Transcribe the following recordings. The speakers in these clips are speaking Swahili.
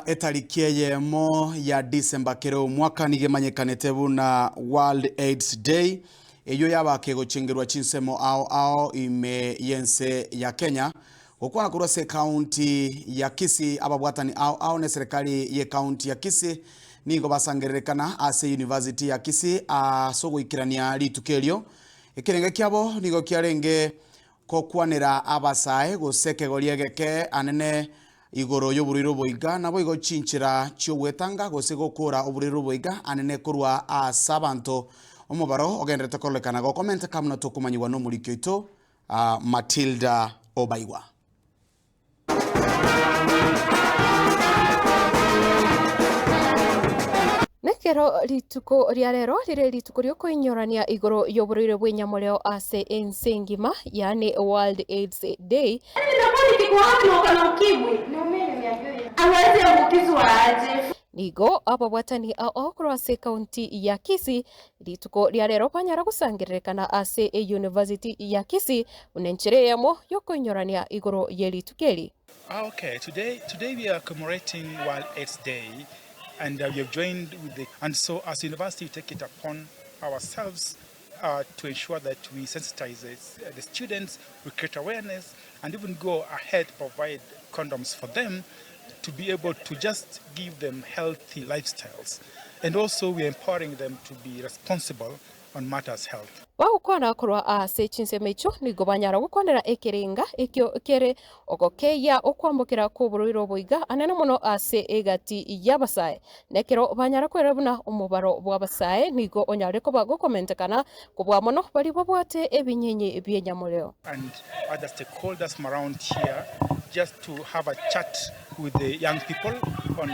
Etarikie mo ya December kero mwaka nigemanyekanete buna World AIDS Day eyo yabake gochengerwa chinsemo ao ime yense ya Kenya okwana kurose county ya Kisii ababwatani ao ne serikali ye county ya Kisii nigo basangerekana ase University ya Kisii asogo ikirania litukelio ekirenge kyabo nigo kyarenge kokwanira abasae goseke goriegeke anene igoro y'oburiro boiga nabo igo chinchira cyogwetanga gose gokora oburiro boiga anene kurwa asabanto omubaro ogendrete kolekana go comment kamuna tokumanyirwa no muri kyoito Matilda Obaigwa. Nekero lituko riarero lire lituko ryoko inyorania igoro y'oburiro bw'Inyamureo ase ensengima yani World AIDS Day. Nigo ababwatani ase county ya Kisii lituko riarero panyara gusangirekana ase University ya Kisii unenchereyemo yoko inyorania igoro yelitukeli. Okay, today we are commemorating World AIDS Day. And we have joined with and so as a university we take it upon ourselves to ensure that we sensitize the students, we create awareness, and even go ahead provide condoms for them to be able to just give them healthy lifestyles. And also we are empowering them to be responsible on matters health. Waukwana kurwa ase chinsemecho nigo banyara gukwanira ekiringa ekyo kere ogokeya okwambukira ku buriro boiga anene muno ase egati yabasae nekero banyara kwerebuna umubaro bw'abasae nigo onyare ko bagokomentekana kubwa muno bali babwate ebinyenye by'Enyamureo. And other stakeholders from around here just to have a chat with the young people on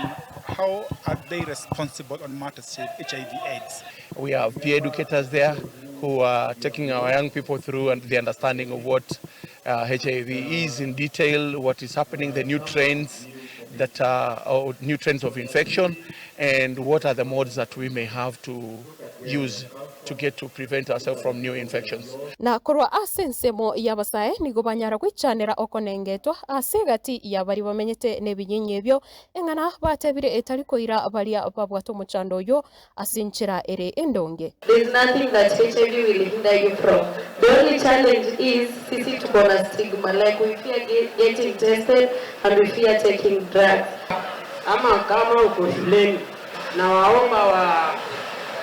how are they responsible on matters of HIV/AIDS. We have peer educators there who are taking our young people through and the understanding of what HIV is in detail, what is happening, the new trends that or new trends of infection, and what are the modes that we may have to use to get to prevent ourselves from new infections. Na kurwa asensemo yabasae nigo banyara kwichanira okonengetwa asegati yabari bamenyete nebinyenye byo engana batebire etariko ira balia babwato muchando yo asinchira ere endonge. There is nothing that HIV will hinder you from. The only challenge is sisi tuko na stigma, like we fear getting tested and we fear taking drugs. Ama kama uko shuleni na waomba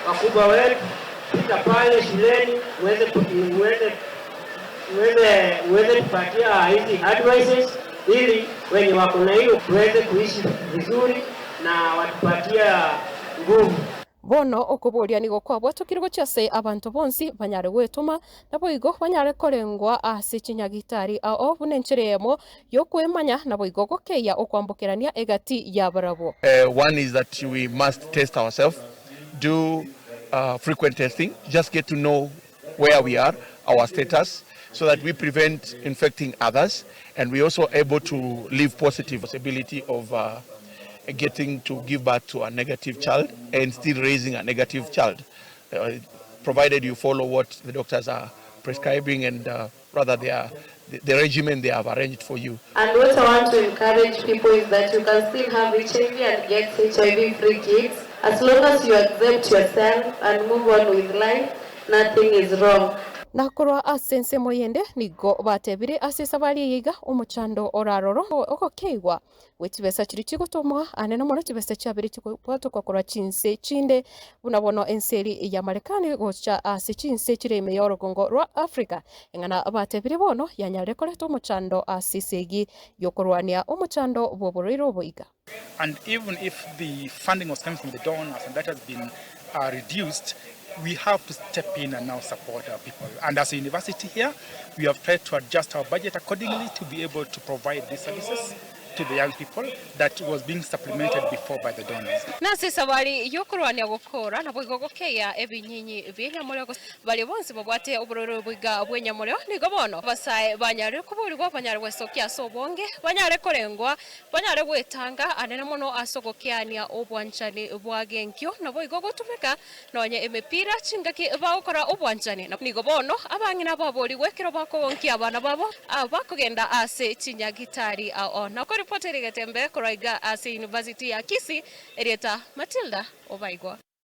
wakubwa wetu pita pale shuleni uweze kupatia hizi advices ili wenye wako na hiyo tuweze kuishi vizuri na watupatia nguvu. Bono okuboria nigo kwabwa tukirgo cyase abantu bonsi banyare gwetuma nabo igo banyare korengwa ase chinyagitari ao bunencheremo yo kwemanya nabo igo gokeya okwambukirania egati yabarabo. One is that we must test ourselves, do frequent testing, just get to know where we are, our status, so that we prevent infecting others, and we also able to live positive possibility of getting to give birth to a negative child and still raising a negative child, provided you follow what the doctors are prescribing and rather the regimen they have arranged for you. And what I want to encourage people is that you can still have HIV and get HIV-free kids. As long as you accept yourself and move on with life, nothing is wrong. Na kurwa asense moyende nigo batebire asesa bali yiga umuchando oraroro okokeigwa wetibesa chiri chikotomwa anene mono tibesa chabiri chikwato kwa kurwa chinse chinde unabono enseri ya Marekani gocha ase chinse chireme yorogongo rwa Africa engana batebire bono yanyare koleto umuchando asisegi yokorwania umuchando boboriro boiga. And even if the funding was coming from the donors and that has been reduced, we have to step in and now support our people. And as a university here, we have tried to adjust our budget accordingly to be able to provide these services to the young people that was being supplemented before by the donors. Nasi sabali yokurwania gukora na bwigogokeya ebinyinyi by'Enyamureo bali bonse babwate oburoro bwiga bw'Enyamureo nigo bono basaye banyare kuburirwa banyare wesokia sobonge banyare korengwa banyare gwetanga anene muno asogokeania obwanchani bwagenkyo nabo igogotumeka nonye emepira chingaki baokora obwanchani nigo bono abangina babori wekero bakobonkia abana babo bakogenda ase chinyagitari ao nakori ripoti Getembe kuraiga Kisii University ya Kisii Erieta Matilda Obaigwa.